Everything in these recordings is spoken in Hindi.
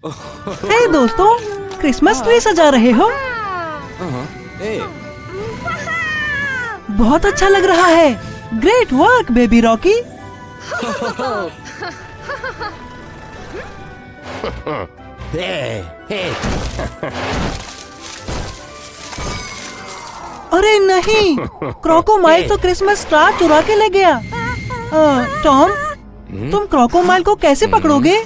हे दोस्तों, क्रिसमस ट्री सजा रहे हो? बहुत अच्छा लग रहा है। Great work baby Rocky. अरे नहीं, क्रोकोमाइल तो क्रिसमस स्टार चुरा के ले गया। टॉम, तुम क्रोकोमाइल को कैसे पकड़ोगे?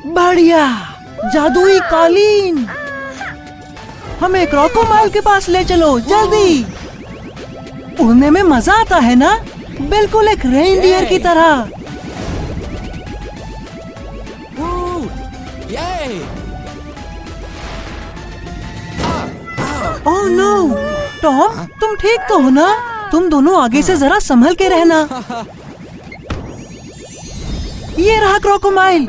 बढ़िया, जादुई कालीन। हमें क्रोकोमाइल के पास ले चलो जल्दी। उड़ने में मजा आता है ना, बिल्कुल एक रेनडियर की तरह। ओह नो, टॉम, तुम ठीक तो हो ना? तुम दोनों आगे से जरा संभल के रहना। ये रहा क्रोकोमाइल।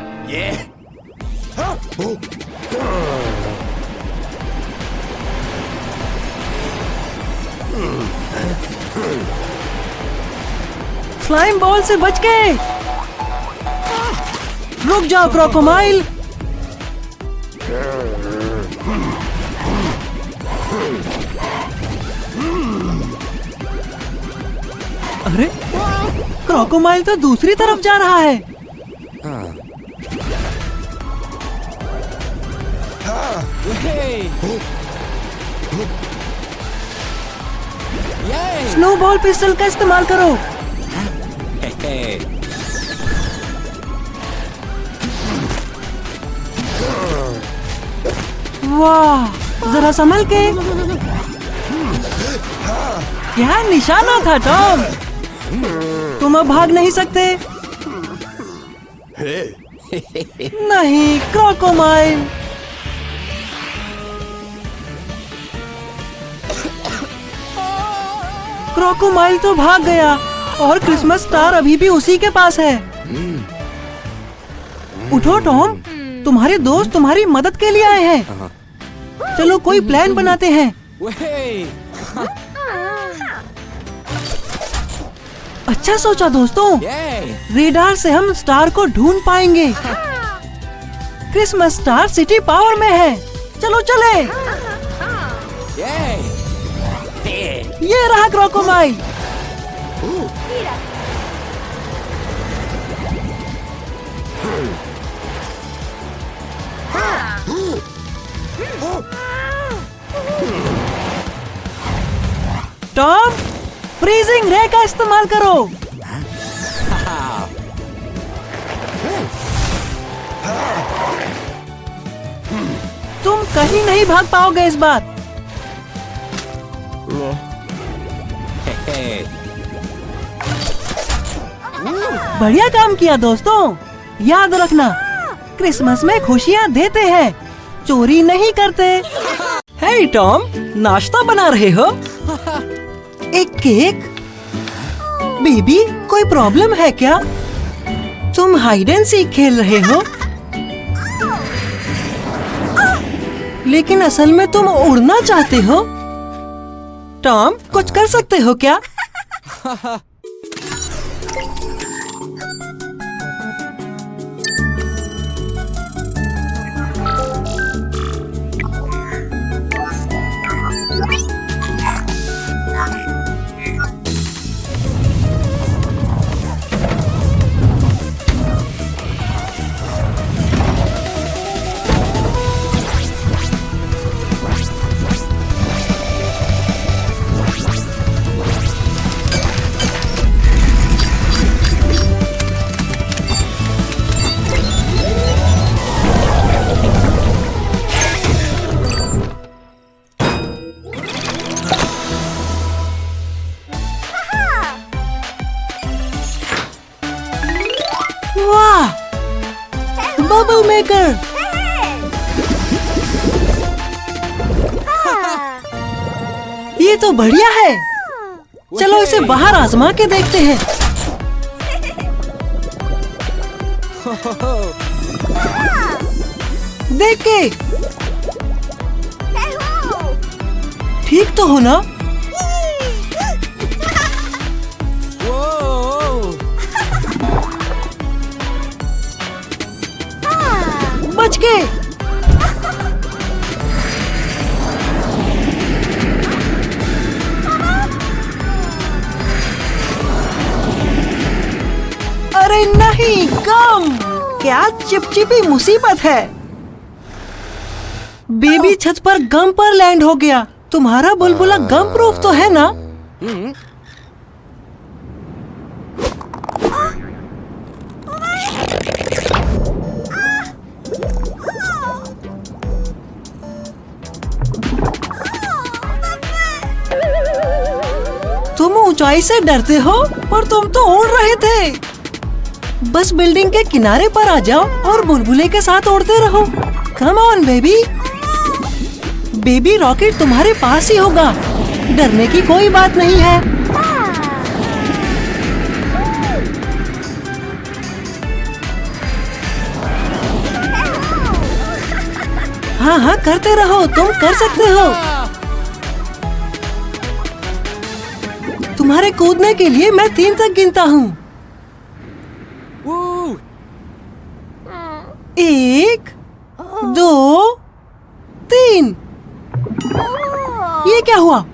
स्लाइम बॉल से बच गए। रुक जाओ क्रोकोमाइल। अरे, क्रोकोमाइल तो दूसरी तरफ जा रहा है। स्नोबॉल पिस्टल का इस्तेमाल करो। वाह, जरा संभल के। क्या निशाना था टॉम, तुम अब भाग नहीं सकते। नहीं, क्रोकोमाइल। क्रोकोमाइल तो भाग गया और क्रिसमस स्टार अभी भी उसी के पास है। उठो टॉम, तुम्हारे दोस्त तुम्हारी मदद के लिए आए हैं। चलो कोई प्लान बनाते हैं। अच्छा सोचा दोस्तों, रेडार से हम स्टार को ढूंढ पाएंगे। क्रिसमस स्टार सिटी पावर में है। चलो चले। ये रहा क्रोकोमाइल। टॉम, फ्रीजिंग रे का इस्तेमाल करो। तुम कहीं नहीं भाग पाओगे इस बार। बढ़िया काम किया दोस्तों। याद रखना, क्रिसमस में खुशियाँ देते हैं, चोरी नहीं करते। हे टॉम, नाश्ता बना रहे हो? एक केक? बेबी, कोई प्रॉब्लम है क्या? तुम हाइड एंड सीक खेल रहे हो, लेकिन असल में तुम उड़ना चाहते हो। टॉम, कुछ कर सकते हो क्या? ये तो बढ़िया है। चलो इसे बाहर आजमा के देखते हैं। देख के ठीक तो हो ना? बच गए। अरे नहीं, गम! क्या चिपचिपी मुसीबत है। बेबी छत पर गम पर लैंड हो गया। तुम्हारा बुलबुला गम प्रूफ तो है ना? तुम ऊंचाई से डरते हो, पर तुम तो उड़ रहे थे। बस बिल्डिंग के किनारे पर आ जाओ और बुलबुले के साथ उड़ते रहो। Come on baby. Baby rocket तुम्हारे पास ही होगा। डरने की कोई बात नहीं है। हाँ हाँ, करते रहो, तुम कर सकते हो। तुम्हारे कूदने के लिए मैं 3 तक गिनता हूँ। 1, 2, 3। ये क्या हुआ?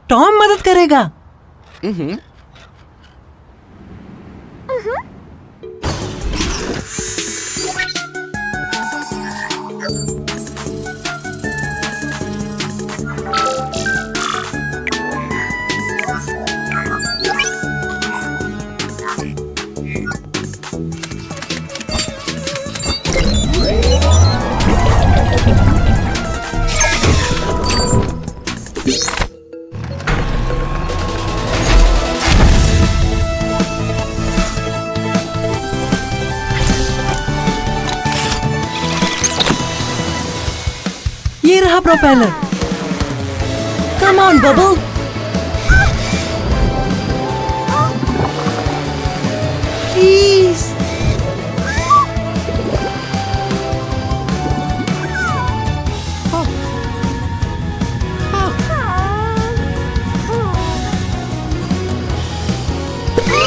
टॉम मदद करेगा। ये रहा propeller. Come on bubble. Please.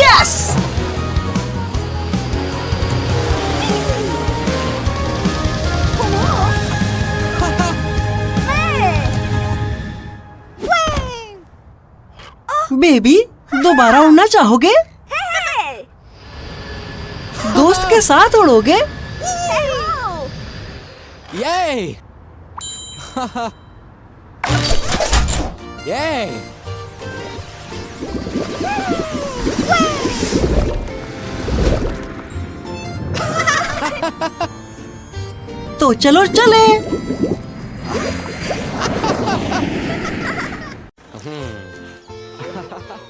Yes. Baby, दोबारा उड़ना चाहोगे? दोस्त के साथ उड़ोगे? Yay! Yay! तो चलो चले।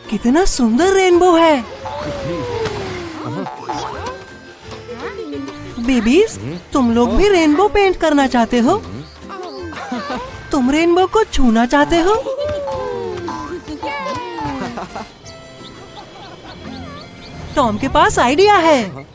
कितना सुंदर रेनबो है। बेबीज, तुम लोग भी रेनबो पेंट करना चाहते हो? तुम रेनबो को छूना चाहते हो? टॉम के पास आइडिया है।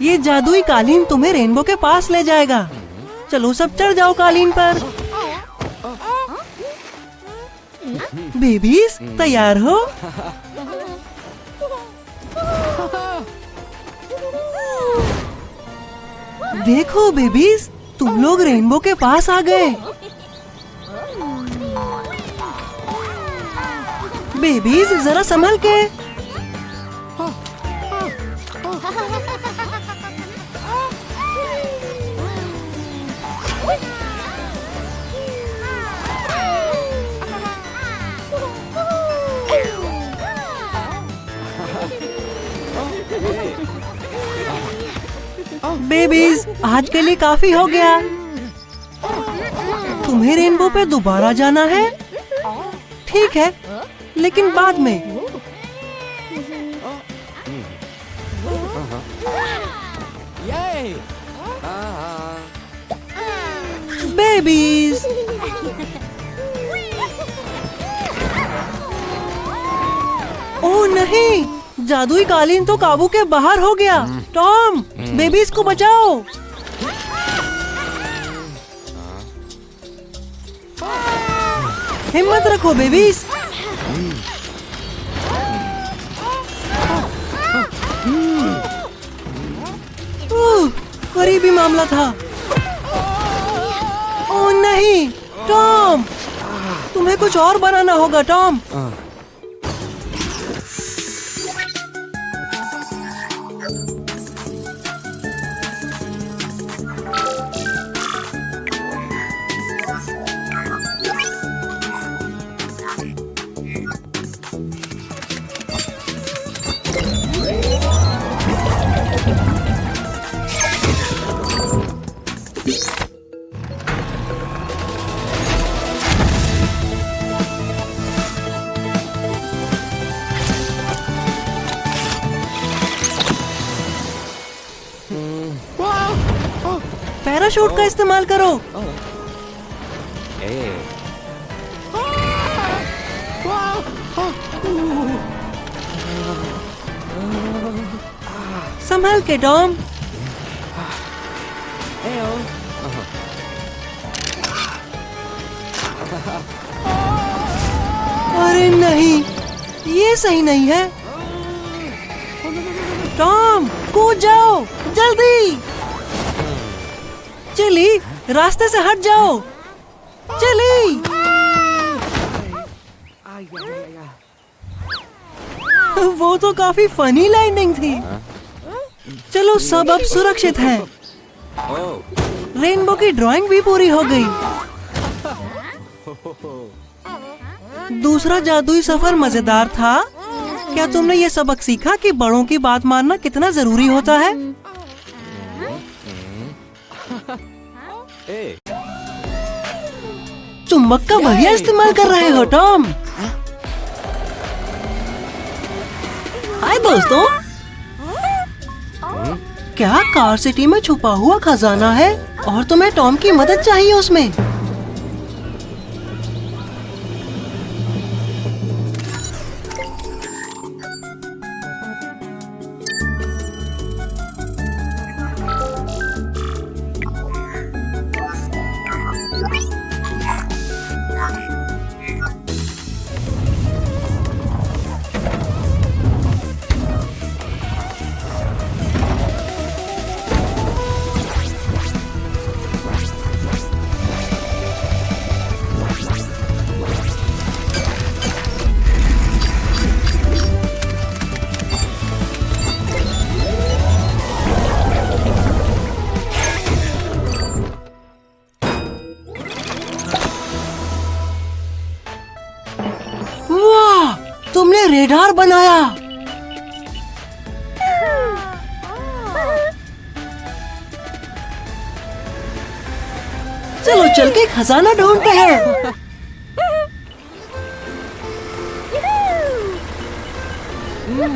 ये जादुई कालीन तुम्हें रेनबो के पास ले जाएगा। चलो सब चढ़ जाओ कालीन पर। बेबीज, तैयार हो? देखो बेबीज, तुम लोग रेनबो के पास आ गए। बेबीज जरा संभल के। बेबीज आज के लिए काफी हो गया। तुम्हें रेनबो पे दोबारा जाना है? ठीक है, लेकिन बाद में। बेबीज ओह नहीं, जादुई कालीन तो काबू के बाहर हो गया। टॉम, बेबीज को बचाओ। हिम्मत रखो बेबीज। करीबी मामला था। ओह नहीं, टॉम, तुम्हें कुछ और बनाना होगा टॉम। पैराशूट का इस्तेमाल करो। संभल के टॉम। अरे नहीं, ये सही नहीं है। टॉम, कूद जाओ जल्दी। चली, रास्ते से हट जाओ। चली। वो तो काफी फनी लैंडिंग थी। चलो, सब अब सुरक्षित है। रेनबो की ड्राइंग भी पूरी हो गई। दूसरा जादुई सफर मजेदार था। क्या तुमने ये सबक सीखा कि बड़ों की बात मानना कितना जरूरी होता है? चुंबक का बढ़िया इस्तेमाल कर रहे हो टॉम। हाय दोस्तों, क्या कार सिटी में छुपा हुआ खजाना है और तुम्हें टॉम की मदद चाहिए उसमें? तुमने रेडार बनाया। चलो चल के खजाना ढूंढते हैं।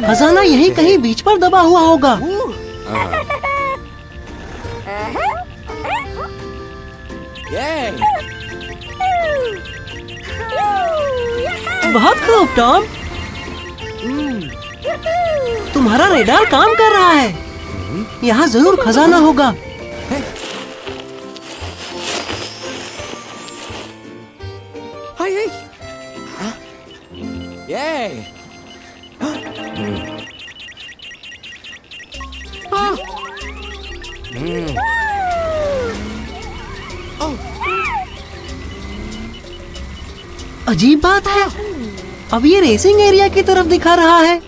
खजाना यहीं कहीं बीच पर दबा हुआ होगा। बहुत खूब टॉम, तुम्हारा रेडार काम कर रहा है। यहाँ जरूर खजाना होगा। अजीब बात है, अब ये रेसिंग एरिया की तरफ दिखा रहा है।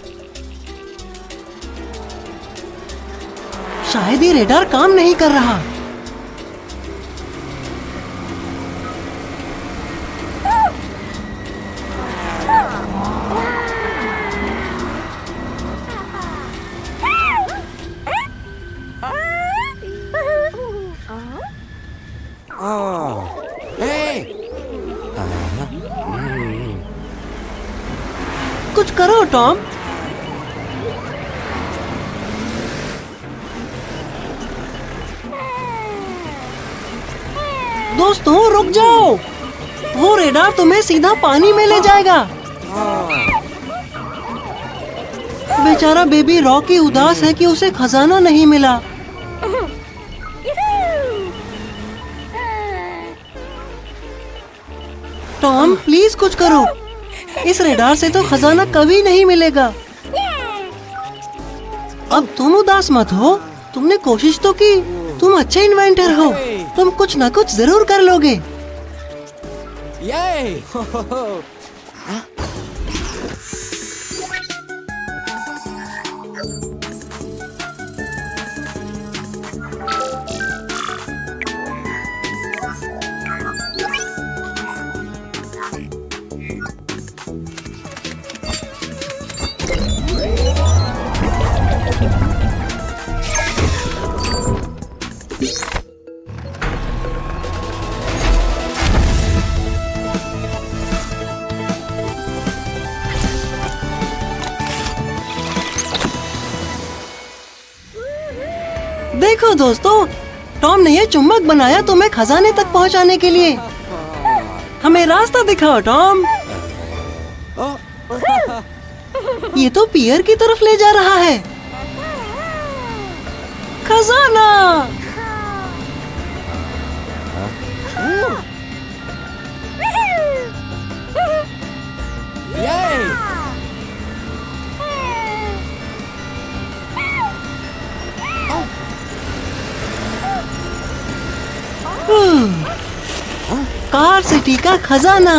शायद ये रेडार काम नहीं कर रहा। कुछ करो टॉम। दोस्तों रुक जाओ, वो रेडार तुम्हें सीधा पानी में ले जाएगा। बेचारा बेबी रॉकी उदास है कि उसे खजाना नहीं मिला। टॉम प्लीज कुछ करो, इस रेडार से तो खजाना कभी नहीं मिलेगा। अब तुम उदास मत हो, तुमने कोशिश तो की, तुम अच्छे इन्वेंटर हो, तुम कुछ ना कुछ जरूर कर लोगे। देखो दोस्तों, टॉम ने ये चुम्बक बनाया तुम्हें खजाने तक पहुंचाने के लिए। हमें रास्ता दिखाओ टॉम। ये तो पियर की तरफ ले जा रहा है। खजाना! कार सिटी का खजाना।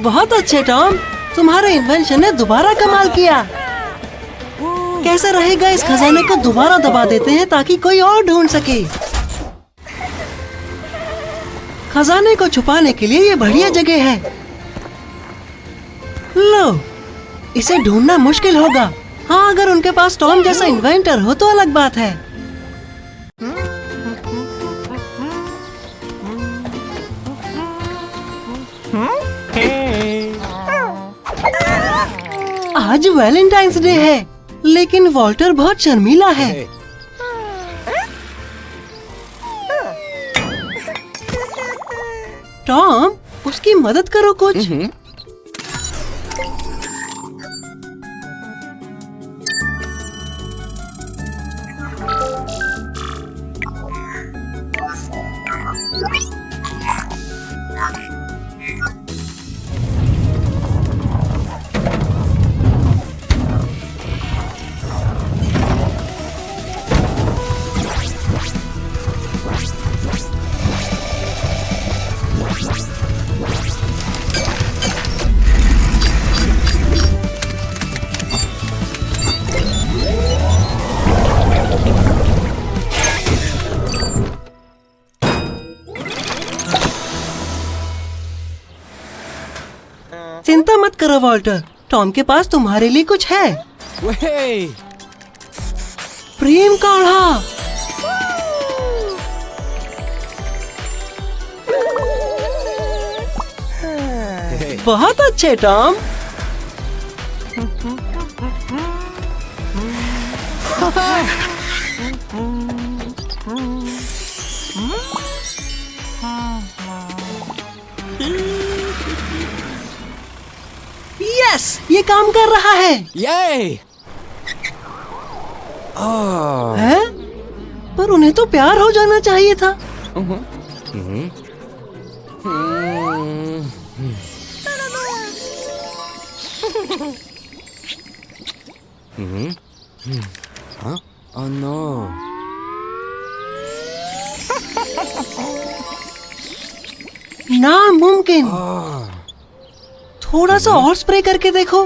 बहुत अच्छे टॉम, तुम्हारे इन्वेंशन ने दोबारा कमाल किया। कैसा रहेगा इस खजाने को दोबारा दबा देते हैं ताकि कोई और ढूंढ सके। खजाने को छुपाने के लिए ये बढ़िया जगह है। लो, इसे ढूंढना मुश्किल होगा। हाँ, अगर उनके पास टॉम जैसा इन्वेंटर हो तो अलग बात है। आज वैलेंटाइंस डे है, लेकिन वॉल्टर बहुत शर्मीला है। टॉम, उसकी मदद करो कुछ। चिंता मत करो वॉल्टर, टॉम के पास तुम्हारे लिए कुछ है। प्रेम काढ़ा। बहुत अच्छे टॉम। यस, ये काम कर रहा है। है? पर उन्हें तो प्यार हो जाना चाहिए था। Oh no. नामुमकिन। थोड़ा सा और स्प्रे करके देखो।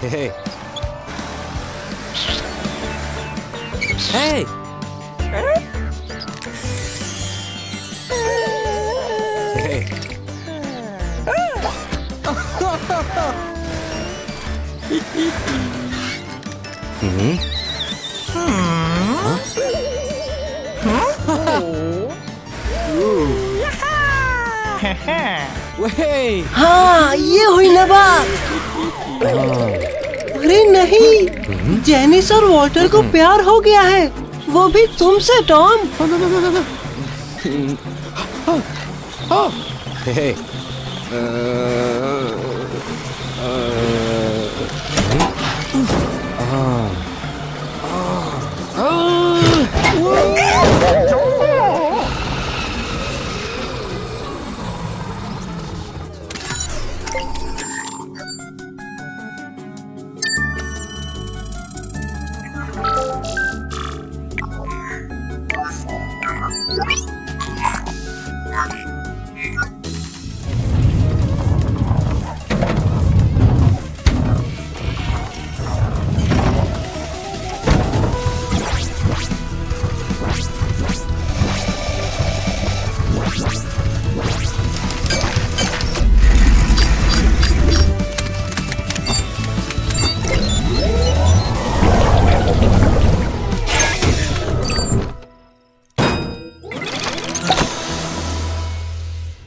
हे हे हाँ, ये हुई ना बात। अरे नहीं, जेनिस और वॉल्टर को प्यार हो गया है, वो भी तुमसे टॉम। हे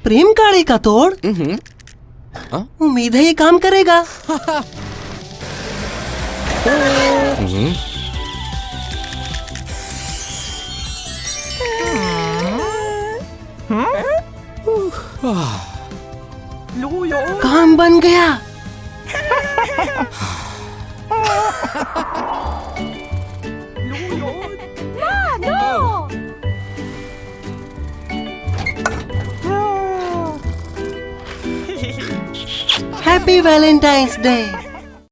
प्रेम काढ़े का तोड़। उम्मीद है ये काम करेगा। काम बन गया। Happy Valentine's Day.